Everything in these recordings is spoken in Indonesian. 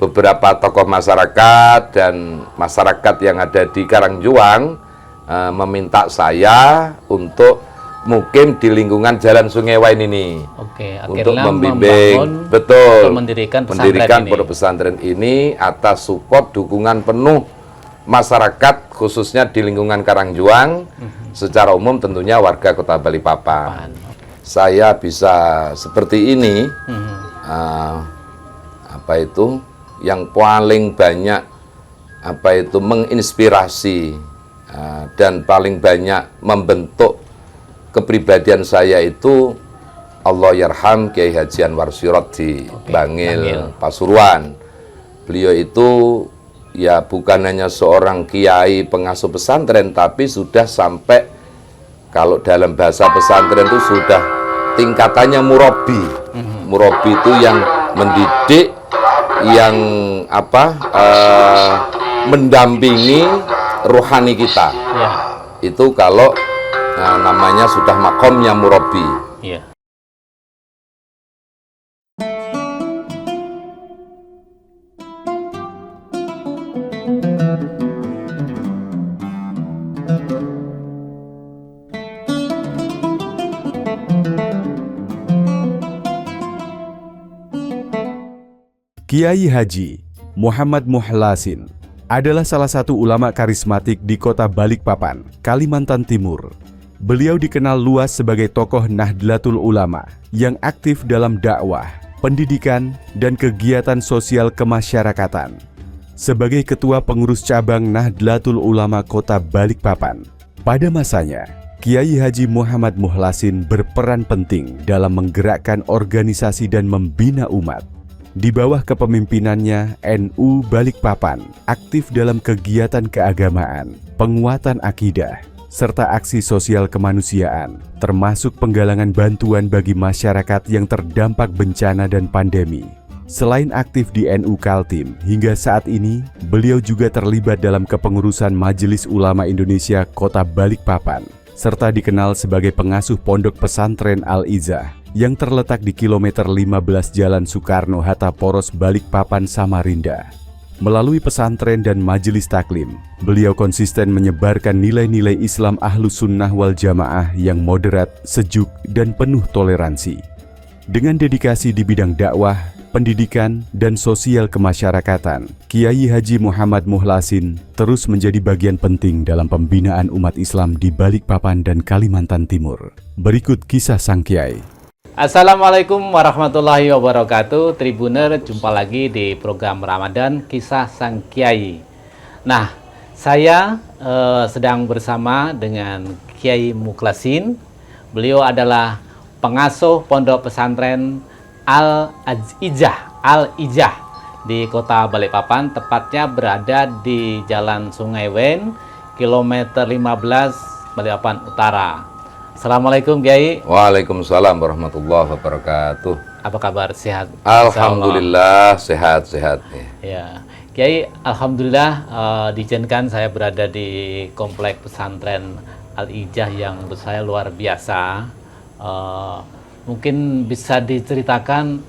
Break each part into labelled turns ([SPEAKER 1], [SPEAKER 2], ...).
[SPEAKER 1] beberapa tokoh masyarakat dan masyarakat yang ada di Karangjuang meminta saya untuk mukim di lingkungan Jalan Sungai Wain ini.
[SPEAKER 2] Oke,
[SPEAKER 1] untuk
[SPEAKER 2] akhirnya
[SPEAKER 1] membimbing, betul,
[SPEAKER 2] mendirikan
[SPEAKER 1] pondok pesantren ini atas support dukungan penuh masyarakat khususnya di lingkungan Karangjuang, secara umum tentunya warga Kota Balikpapan. Saya bisa seperti ini, yang paling banyak menginspirasi dan paling banyak membentuk kepribadian saya itu Allah yarham Kiai Haji Anwar Sirot di Bangil, Pasuruan. Beliau itu ya bukan hanya seorang kiai pengasuh pesantren, tapi sudah sampai, kalau dalam bahasa pesantren itu sudah tingkatannya murabi. Murabi itu yang mendidik, yang mendampingi rohani kita. Itu kalau namanya sudah makomnya murabi.
[SPEAKER 3] Kiai Haji Muhammad Muhlasin adalah salah satu ulama karismatik di Kota Balikpapan, Kalimantan Timur. Beliau dikenal luas sebagai tokoh Nahdlatul Ulama yang aktif dalam dakwah, pendidikan, dan kegiatan sosial kemasyarakatan. Sebagai Ketua Pengurus Cabang Nahdlatul Ulama Kota Balikpapan, pada masanya, Kiai Haji Muhammad Muhlasin berperan penting dalam menggerakkan organisasi dan membina umat. Di bawah kepemimpinannya, NU Balikpapan aktif dalam kegiatan keagamaan, penguatan akidah, serta aksi sosial kemanusiaan, termasuk penggalangan bantuan bagi masyarakat yang terdampak bencana dan pandemi. Selain aktif di NU Kaltim, hingga saat ini, beliau juga terlibat dalam kepengurusan Majelis Ulama Indonesia Kota Balikpapan, serta dikenal sebagai pengasuh Pondok Pesantren Al-Izzah yang terletak di kilometer 15 Jalan Soekarno-Hatta Poros Balikpapan, Samarinda. Melalui pesantren dan majelis taklim, beliau konsisten menyebarkan nilai-nilai Islam Ahlus Sunnah wal Jamaah yang moderat, sejuk, dan penuh toleransi. Dengan dedikasi di bidang dakwah, pendidikan, dan sosial kemasyarakatan, Kiai Haji Muhammad Muhlasin terus menjadi bagian penting dalam pembinaan umat Islam di Balikpapan dan Kalimantan Timur. Berikut kisah sang Kiai.
[SPEAKER 2] Assalamualaikum warahmatullahi wabarakatuh. Tribuner, jumpa lagi di program Ramadan Kisah Sang Kiai. Nah, saya sedang bersama dengan Kiai Mukhlasin. Beliau adalah pengasuh Pondok Pesantren Al-Izzah di Kota Balikpapan, tepatnya berada di Jalan Sungai Wen, kilometer 15 Balikpapan Utara. Assalamualaikum Kiai.
[SPEAKER 1] Waalaikumsalam warahmatullahi wabarakatuh.
[SPEAKER 2] Apa kabar? Sehat?
[SPEAKER 1] Alhamdulillah sehat-sehat.
[SPEAKER 2] Ya, Kiai, alhamdulillah diizinkan saya berada di komplek pesantren Al-Izzah yang menurut saya luar biasa. Mungkin bisa diceritakan,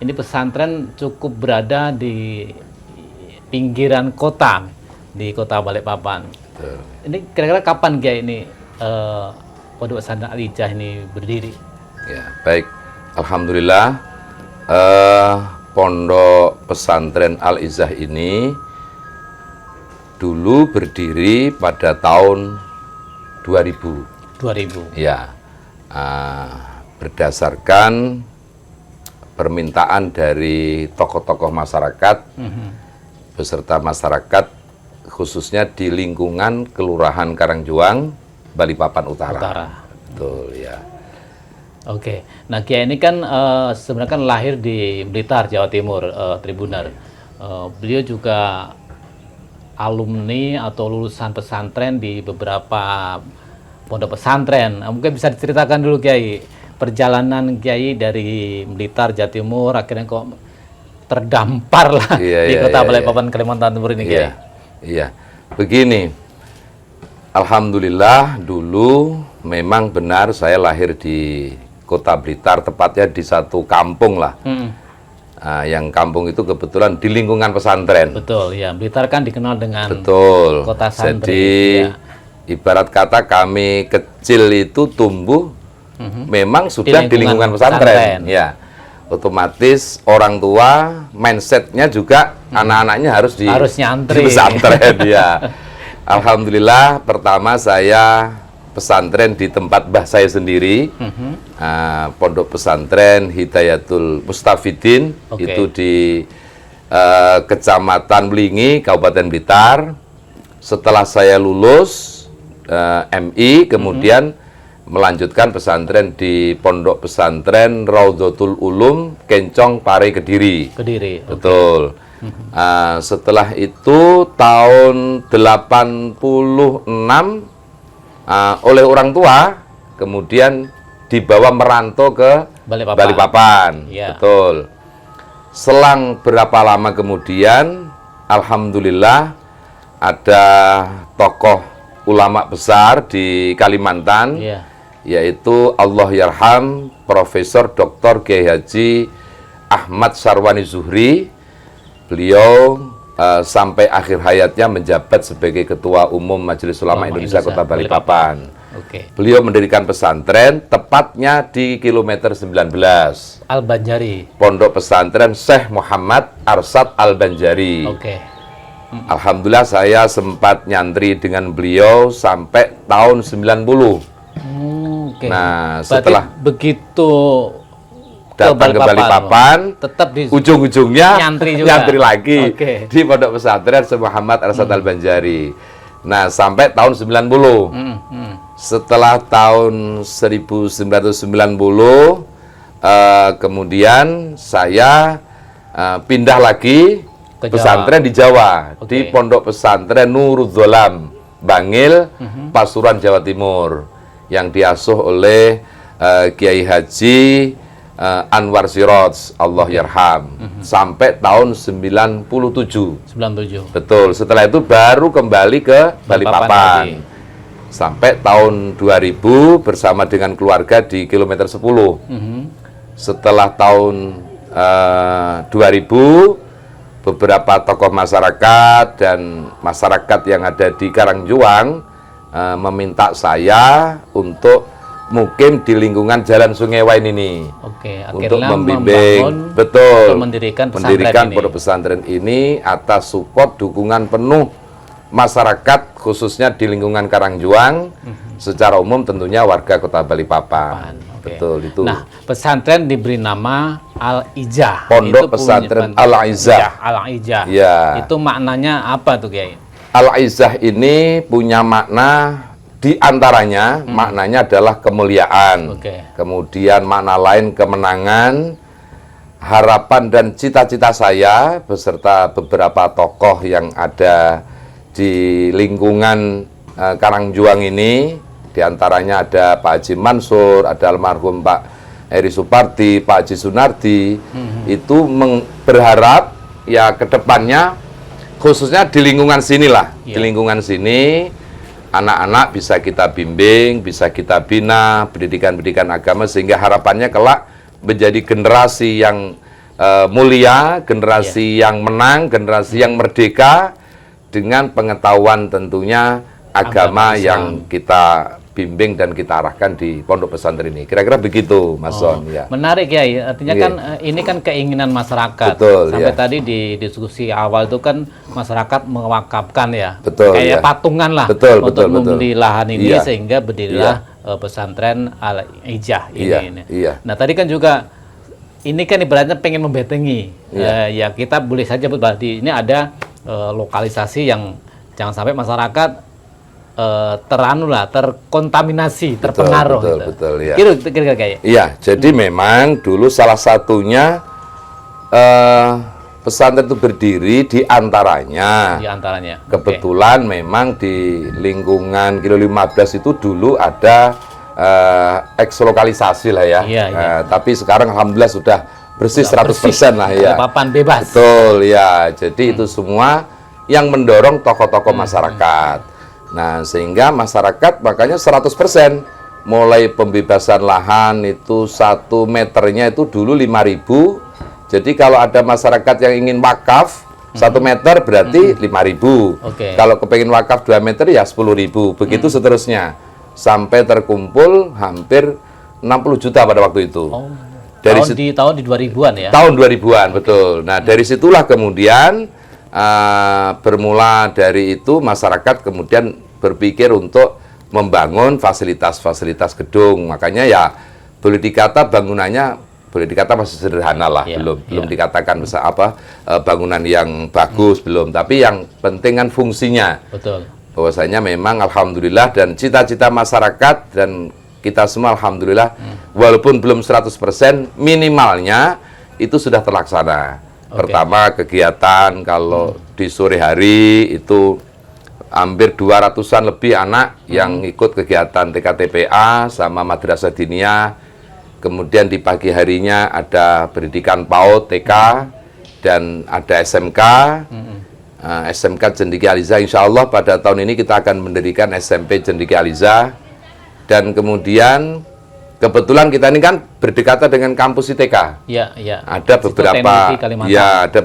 [SPEAKER 2] ini pesantren cukup berada di pinggiran kota, di Kota Balikpapan. Ini kira-kira kapan Kiai ini Pondok Pesantren Al-Izzah ini berdiri?
[SPEAKER 1] Ya, baik. Alhamdulillah, Pondok Pesantren Al-Izzah ini dulu berdiri pada tahun 2000.
[SPEAKER 2] 2000.
[SPEAKER 1] Ya, berdasarkan permintaan dari tokoh-tokoh masyarakat, beserta masyarakat khususnya di lingkungan Kelurahan Karangjuang, Balikpapan Utara. Betul ya.
[SPEAKER 2] Oke. Nah, Kiai ini kan sebenarnya kan lahir di Blitar, Jawa Timur, Tribuner. Beliau juga alumni atau lulusan pesantren di beberapa pondok pesantren. Mungkin bisa diceritakan dulu Kiai, perjalanan Kiai dari Blitar, Jawa Timur, akhirnya kok terdampar lah di Kota Balikpapan, Kalimantan Timur ini Kiai.
[SPEAKER 1] Iya. Begini. Alhamdulillah dulu memang benar saya lahir di Kota Blitar, tepatnya di satu kampung lah. yang kampung itu kebetulan di lingkungan pesantren.
[SPEAKER 2] Betul, ya. Blitar kan dikenal dengan
[SPEAKER 1] Betul.
[SPEAKER 2] kota santri.
[SPEAKER 1] Jadi
[SPEAKER 2] Ya.
[SPEAKER 1] ibarat kata kami kecil itu tumbuh memang sudah di lingkungan pesantren. Ya, otomatis orang tua mindsetnya juga anak-anaknya harus di
[SPEAKER 2] nyantri.
[SPEAKER 1] di pesantren. Ya, alhamdulillah pertama saya pesantren di tempat mbah saya sendiri, pondok pesantren Hidayatul Mustafidin.
[SPEAKER 2] Oke.
[SPEAKER 1] Itu di Kecamatan Melingi, Kabupaten Blitar. Setelah saya lulus MI, kemudian melanjutkan pesantren di pondok pesantren Raudhatul Ulum, Kencong, Pare, Kediri.
[SPEAKER 2] Kediri.
[SPEAKER 1] Betul. Setelah itu tahun 86 oleh orang tua kemudian dibawa merantau ke Balikpapan.
[SPEAKER 2] Ya.
[SPEAKER 1] Betul. Selang berapa lama kemudian, alhamdulillah ada tokoh ulama besar di Kalimantan,
[SPEAKER 2] Ya.
[SPEAKER 1] yaitu Allahyarham Profesor Dr. Kiai Haji Ahmad Sarwani Zuhri. Beliau sampai akhir hayatnya menjabat sebagai Ketua Umum Majelis Ulama Indonesia Kota Balikpapan.
[SPEAKER 2] Oke.
[SPEAKER 1] Beliau mendirikan pesantren tepatnya di kilometer 19.
[SPEAKER 2] Al-Banjari.
[SPEAKER 1] Pondok pesantren Syekh Muhammad Arsad Al-Banjari.
[SPEAKER 2] Oke.
[SPEAKER 1] Alhamdulillah saya sempat nyantri dengan beliau sampai tahun 90.
[SPEAKER 2] Oke.
[SPEAKER 1] Nah,
[SPEAKER 2] Berarti
[SPEAKER 1] setelah
[SPEAKER 2] begitu
[SPEAKER 1] datang ke Balikpapan,
[SPEAKER 2] tetap di
[SPEAKER 1] ujung-ujungnya
[SPEAKER 2] nyantri juga.
[SPEAKER 1] nyantri lagi
[SPEAKER 2] Oke.
[SPEAKER 1] di Pondok Pesantren Syekh Muhammad Arsad Al-Banjari. Nah, sampai tahun 90. Setelah tahun 1990, kemudian saya pindah lagi
[SPEAKER 2] Ke
[SPEAKER 1] pesantren di Jawa,
[SPEAKER 2] Oke.
[SPEAKER 1] di Pondok Pesantren Nurudzolam, Bangil, Pasuruan, Jawa Timur, yang diasuh oleh Kiai Haji Anwar Siroj, Allahyarham, sampai tahun 97.
[SPEAKER 2] 97.
[SPEAKER 1] Betul. Setelah itu baru kembali ke
[SPEAKER 2] Balikpapan
[SPEAKER 1] Balikpapan.
[SPEAKER 2] lagi.
[SPEAKER 1] Sampai tahun 2000 bersama dengan keluarga di kilometer 10. Setelah tahun 2000, beberapa tokoh masyarakat dan masyarakat yang ada di Karangjuang meminta saya untuk mukim di lingkungan Jalan Sungai Wain ini.
[SPEAKER 2] Oke,
[SPEAKER 1] Untuk
[SPEAKER 2] akhirnya
[SPEAKER 1] membimbing,
[SPEAKER 2] membangun
[SPEAKER 1] betul,
[SPEAKER 2] atau mendirikan
[SPEAKER 1] pondok pesantren ini atas support dukungan penuh masyarakat khususnya di lingkungan Karangjuang, secara umum tentunya warga Kota Balikpapan.
[SPEAKER 2] Oke.
[SPEAKER 1] Betul itu.
[SPEAKER 2] Nah, pesantren diberi nama Al-Ijah.
[SPEAKER 1] Pondok
[SPEAKER 2] Itu
[SPEAKER 1] Pesantren
[SPEAKER 2] punya-
[SPEAKER 1] Al-Ijah.
[SPEAKER 2] Al-Ijah.
[SPEAKER 1] Ya.
[SPEAKER 2] Itu maknanya apa tuh, Kiai?
[SPEAKER 1] Al-Aizah ini punya makna, di antaranya maknanya adalah kemuliaan.
[SPEAKER 2] Oke.
[SPEAKER 1] Kemudian makna lain kemenangan, harapan dan cita-cita saya beserta beberapa tokoh yang ada di lingkungan Karangjuang ini. Di antaranya ada Pak Haji Mansur, ada almarhum Pak Eri Supardi, Pak Haji Sunardi. Itu berharap ya ke depannya khususnya di lingkungan sinilah, di lingkungan sini anak-anak bisa kita bimbing, bisa kita bina pendidikan-pendidikan agama sehingga harapannya kelak menjadi generasi yang mulia, generasi yang menang, generasi yang merdeka dengan pengetahuan tentunya agama yang kita bimbing dan kita arahkan di pondok pesantren ini. Kira-kira begitu, Mas Son. Ya.
[SPEAKER 2] Menarik ya, artinya
[SPEAKER 1] Iya.
[SPEAKER 2] kan ini kan keinginan masyarakat.
[SPEAKER 1] Betul,
[SPEAKER 2] Sampai
[SPEAKER 1] ya.
[SPEAKER 2] tadi di diskusi awal itu kan masyarakat mewakafkan ya,
[SPEAKER 1] Betul,
[SPEAKER 2] kayak
[SPEAKER 1] ya.
[SPEAKER 2] patungan lah
[SPEAKER 1] Betul,
[SPEAKER 2] untuk
[SPEAKER 1] betul, betul.
[SPEAKER 2] membeli lahan ini
[SPEAKER 1] Iya.
[SPEAKER 2] sehingga berdirilah pesantren Al-Ijah ini.
[SPEAKER 1] Iya, iya.
[SPEAKER 2] Nah tadi kan juga ini kan ibaratnya pengen membetengi, ya kita boleh saja berarti ini ada lokalisasi yang jangan sampai masyarakat terkontaminasi, terpengaruh.
[SPEAKER 1] betul,
[SPEAKER 2] gitu.
[SPEAKER 1] betul, ya.
[SPEAKER 2] Kira-kira kayak.
[SPEAKER 1] Iya, jadi memang dulu salah satunya pesantren itu berdiri di antaranya.
[SPEAKER 2] Di antaranya.
[SPEAKER 1] Kebetulan memang di lingkungan Kilo 15 itu dulu ada ekslokalisasi lah ya.
[SPEAKER 2] Iya, iya.
[SPEAKER 1] Tapi sekarang alhamdulillah sudah bersih 100% lah ya.
[SPEAKER 2] Papan bebas.
[SPEAKER 1] Betul ya. Jadi itu semua yang mendorong tokoh-tokoh masyarakat. Nah, sehingga masyarakat makanya 100%. Mulai pembebasan lahan itu 1 meternya itu dulu 5.000, Jadi kalau ada masyarakat yang ingin wakaf 1 meter berarti 5.000.
[SPEAKER 2] Oke.
[SPEAKER 1] Kalau kepengen wakaf 2 meter ya 10.000. Begitu seterusnya sampai terkumpul hampir 60 juta pada waktu itu.
[SPEAKER 2] Oh.
[SPEAKER 1] Dari
[SPEAKER 2] tahun di 2000-an ya.
[SPEAKER 1] tahun 2000-an, betul. Nah, dari situlah kemudian bermula dari itu masyarakat kemudian berpikir untuk membangun fasilitas-fasilitas gedung. Makanya ya boleh dikata bangunannya boleh dikata masih sederhana lah, belum dikatakan besar bangunan yang bagus, belum. Tapi yang penting kan fungsinya.
[SPEAKER 2] Betul.
[SPEAKER 1] Bahwasanya memang alhamdulillah dan cita-cita masyarakat dan kita semua alhamdulillah walaupun belum 100% minimalnya itu sudah terlaksana. Pertama kegiatan kalau di sore hari itu hampir 200-an lebih anak yang ikut kegiatan TKTPA sama Madrasah Diniyah. Kemudian di pagi harinya ada pendidikan PAUD, TK, dan ada SMK. SMK Cendekia Aliza, insya Allah pada tahun ini kita akan mendirikan SMP Cendekia Aliza. Dan kemudian kebetulan kita ini kan berdekatan dengan kampus ITK.
[SPEAKER 2] Iya, iya.
[SPEAKER 1] Ada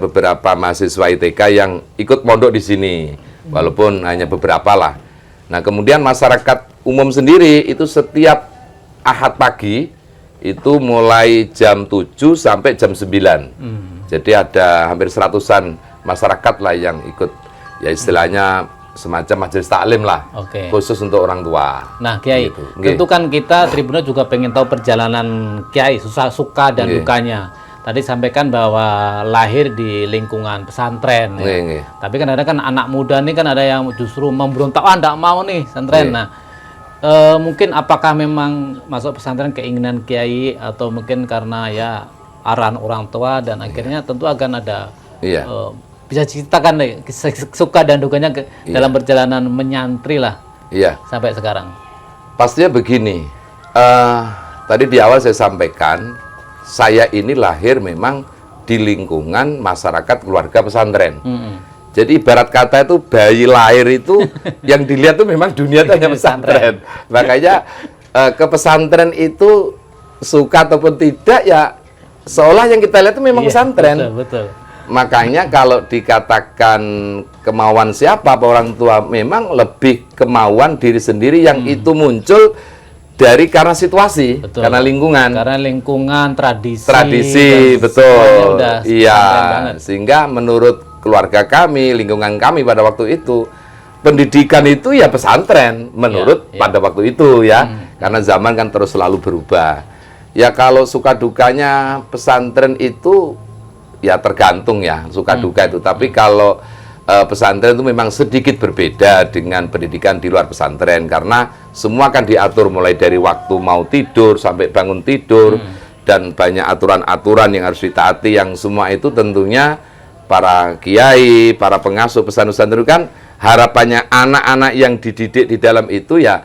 [SPEAKER 1] beberapa mahasiswa ITK yang ikut mondok di sini, walaupun hanya beberapa lah. Nah, kemudian masyarakat umum sendiri itu setiap Ahad pagi itu mulai jam 7 sampai jam 9. Jadi ada hampir 100-an masyarakat lah yang ikut, ya istilahnya semacam majelis taklim lah, khusus untuk orang tua.
[SPEAKER 2] Nah, Kiai,
[SPEAKER 1] gitu.
[SPEAKER 2] Tentu kan kita Tribunal juga pengen tahu perjalanan Kiai, suka dan dukanya. Tadi sampaikan bahwa lahir di lingkungan pesantren. Ya. Tapi kan ada kan anak muda nih kan ada yang justru memberontak, enggak mau nih pesantren. Nah, mungkin apakah memang masuk pesantren keinginan Kiai atau mungkin karena ya arahan orang tua dan akhirnya tentu akan ada bisa ceritakan deh suka dan dukanya dalam perjalanan menyantri lah sampai sekarang.
[SPEAKER 1] Pastinya begini, tadi di awal saya sampaikan saya ini lahir memang di lingkungan masyarakat keluarga pesantren. Jadi ibarat kata itu bayi lahir itu yang dilihat tuh memang dunia itu hanya pesantren. Makanya ke pesantren itu suka ataupun tidak ya seolah yang kita lihat itu memang pesantren.
[SPEAKER 2] Betul.
[SPEAKER 1] Makanya kalau dikatakan kemauan siapa orang tua memang lebih kemauan diri sendiri yang itu muncul dari karena situasi, karena lingkungan, tradisi, betul. Iya, sehingga menurut keluarga kami, lingkungan kami pada waktu itu, pendidikan itu ya pesantren menurut pada waktu itu ya, karena zaman kan terus selalu berubah. Ya kalau suka dukanya pesantren itu ya tergantung ya suka duka itu. Tapi kalau pesantren itu memang sedikit berbeda dengan pendidikan di luar pesantren karena semua kan diatur mulai dari waktu mau tidur sampai bangun tidur dan banyak aturan-aturan yang harus ditaati yang semua itu tentunya para kiai, para pengasuh pesantren kan harapannya anak-anak yang dididik di dalam itu ya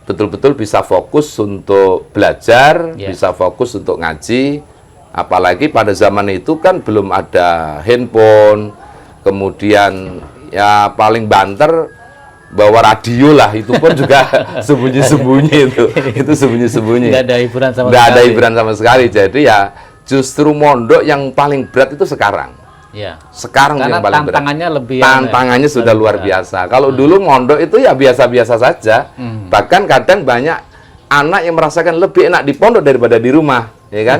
[SPEAKER 1] betul-betul bisa fokus untuk belajar, bisa fokus untuk ngaji. Apalagi pada zaman itu kan belum ada handphone, kemudian ya paling banter bawa radio lah, itu pun juga sembunyi-sembunyi itu sembunyi-sembunyi.
[SPEAKER 2] Nggak ada hiburan sama sekali.
[SPEAKER 1] Nggak ada hiburan sama sekali. Jadi ya justru mondok yang paling berat itu sekarang.
[SPEAKER 2] Ya.
[SPEAKER 1] Sekarang
[SPEAKER 2] karena
[SPEAKER 1] yang paling berat. Tantangannya sudah luar biasa. Kalau dulu mondok itu ya biasa-biasa saja. Bahkan kadang banyak anak yang merasakan lebih enak di pondok daripada di rumah, ya kan?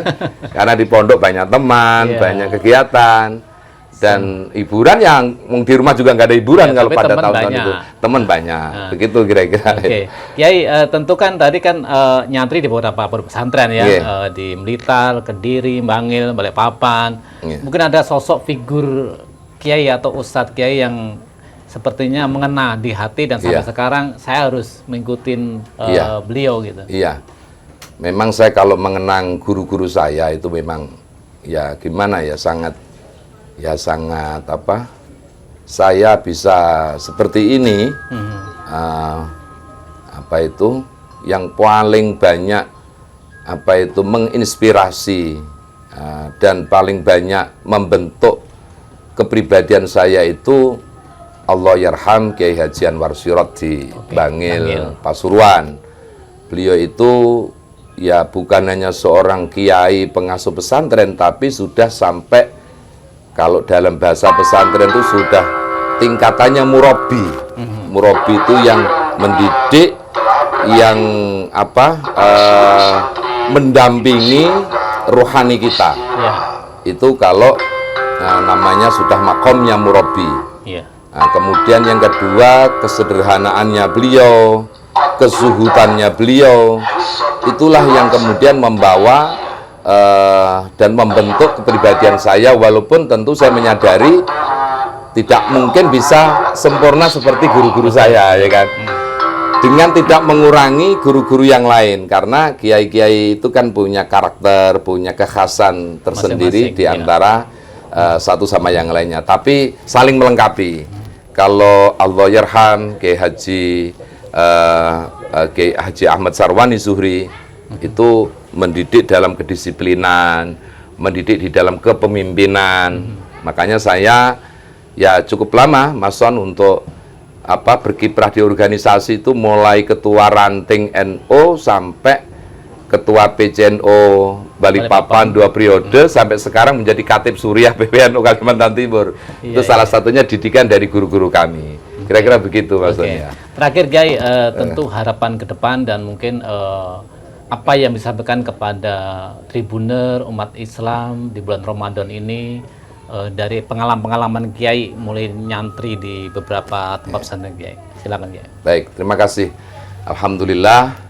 [SPEAKER 1] Karena di pondok banyak teman, banyak kegiatan. Dan hiburan yang di rumah juga nggak ada hiburan kalau pada tahun-tahun itu. Teman banyak, begitu kira-kira.
[SPEAKER 2] Kiai, tentu kan tadi kan nyantri di beberapa pesantren ya, di Blitar, Kediri, Bangil, Balikpapan. Mungkin ada sosok figur Kiai atau Ustadz Kiai yang sepertinya mengena di hati dan sampai sekarang saya harus mengikuti beliau gitu.
[SPEAKER 1] Iya, memang saya kalau mengenang guru-guru saya itu memang ya gimana ya sangat apa, saya bisa seperti ini, apa itu, yang paling banyak, apa itu, menginspirasi, dan paling banyak membentuk kepribadian saya itu, Allahyarham Kiai Haji Anwar Sirot di Bangil, Pasuruan. Beliau itu ya bukan hanya seorang kiai pengasuh pesantren, tapi sudah sampai, kalau dalam bahasa pesantren itu sudah tingkatannya murabi. Murabi itu yang mendidik, yang mendampingi rohani kita.
[SPEAKER 2] Ya.
[SPEAKER 1] Itu kalau namanya sudah makomnya murabi.
[SPEAKER 2] Ya.
[SPEAKER 1] Nah, kemudian yang kedua, kesederhanaannya beliau, kezuhudannya beliau, itulah yang kemudian membawa dan membentuk kepribadian saya, walaupun tentu saya menyadari tidak mungkin bisa sempurna seperti guru-guru saya, ya kan, dengan tidak mengurangi guru-guru yang lain, karena kiai-kiai itu kan punya karakter, punya kekhasan tersendiri di antara satu sama yang lainnya, tapi saling melengkapi. Kalau Allahyarham Kiai Haji Ahmad Sarwani Zuhri itu mendidik dalam kedisiplinan, mendidik di dalam kepemimpinan. Makanya saya ya cukup lama Mas Son untuk berkiprah di organisasi itu, mulai ketua ranting NU sampai ketua PCNO Balikpapan 2 periode, sampai sekarang menjadi Katib Suriah PPNU Kalimantan Timur. Itu salah satunya didikan dari guru-guru kami. Kira-kira begitu maksudnya.
[SPEAKER 2] Terakhir Kiai, tentu harapan ke depan dan mungkin apa yang disampaikan kepada Tribuner umat Islam di bulan Ramadan ini, dari pengalaman Kiai mulai nyantri di beberapa tempat pesantren Kiai. Silakan Kiai.
[SPEAKER 1] Baik, terima kasih. Alhamdulillah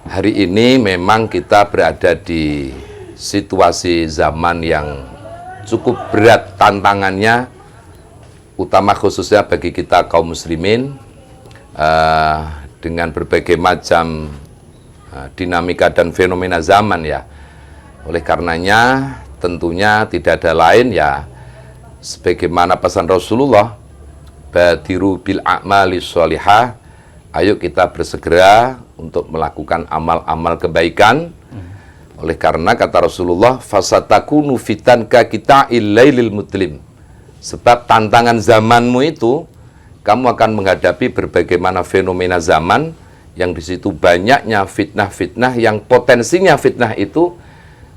[SPEAKER 1] hari ini memang kita berada di situasi zaman yang cukup berat tantangannya, utama khususnya bagi kita kaum muslimin, dengan berbagai macam dinamika dan fenomena zaman ya. Oleh karenanya tentunya tidak ada lain ya, sebagaimana pesan Rasulullah, badiru bil a'mali sholihah, ayo kita bersegera untuk melakukan amal-amal kebaikan. Oleh karena kata Rasulullah, fasatakunu fitan ka kita ilailil mutlim, sebab tantangan zamanmu itu, kamu akan menghadapi berbagai mana fenomena zaman yang di situ banyaknya fitnah-fitnah yang potensinya fitnah itu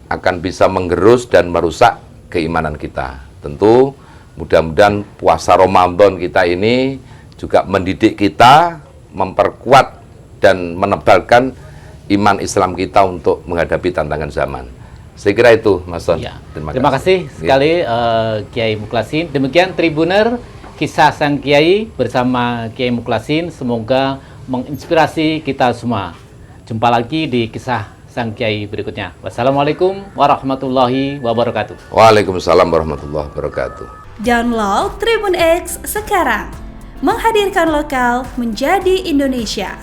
[SPEAKER 1] akan bisa menggerus dan merusak keimanan kita. Tentu mudah-mudahan puasa Ramadan kita ini juga mendidik kita, memperkuat dan menebalkan iman Islam kita untuk menghadapi tantangan zaman. Saya kira itu, Mas Son.
[SPEAKER 2] Ya. Terima kasih sekali Kiai Mukhlasin. Demikian Tribuner, kisah sang Kiai bersama Kiai Mukhlasin. Semoga menginspirasi kita semua. Jumpa lagi di kisah sang Kiai berikutnya. Wassalamualaikum warahmatullahi wabarakatuh.
[SPEAKER 1] Waalaikumsalam warahmatullahi wabarakatuh.
[SPEAKER 4] Download Tribun X sekarang. Menghadirkan lokal menjadi Indonesia.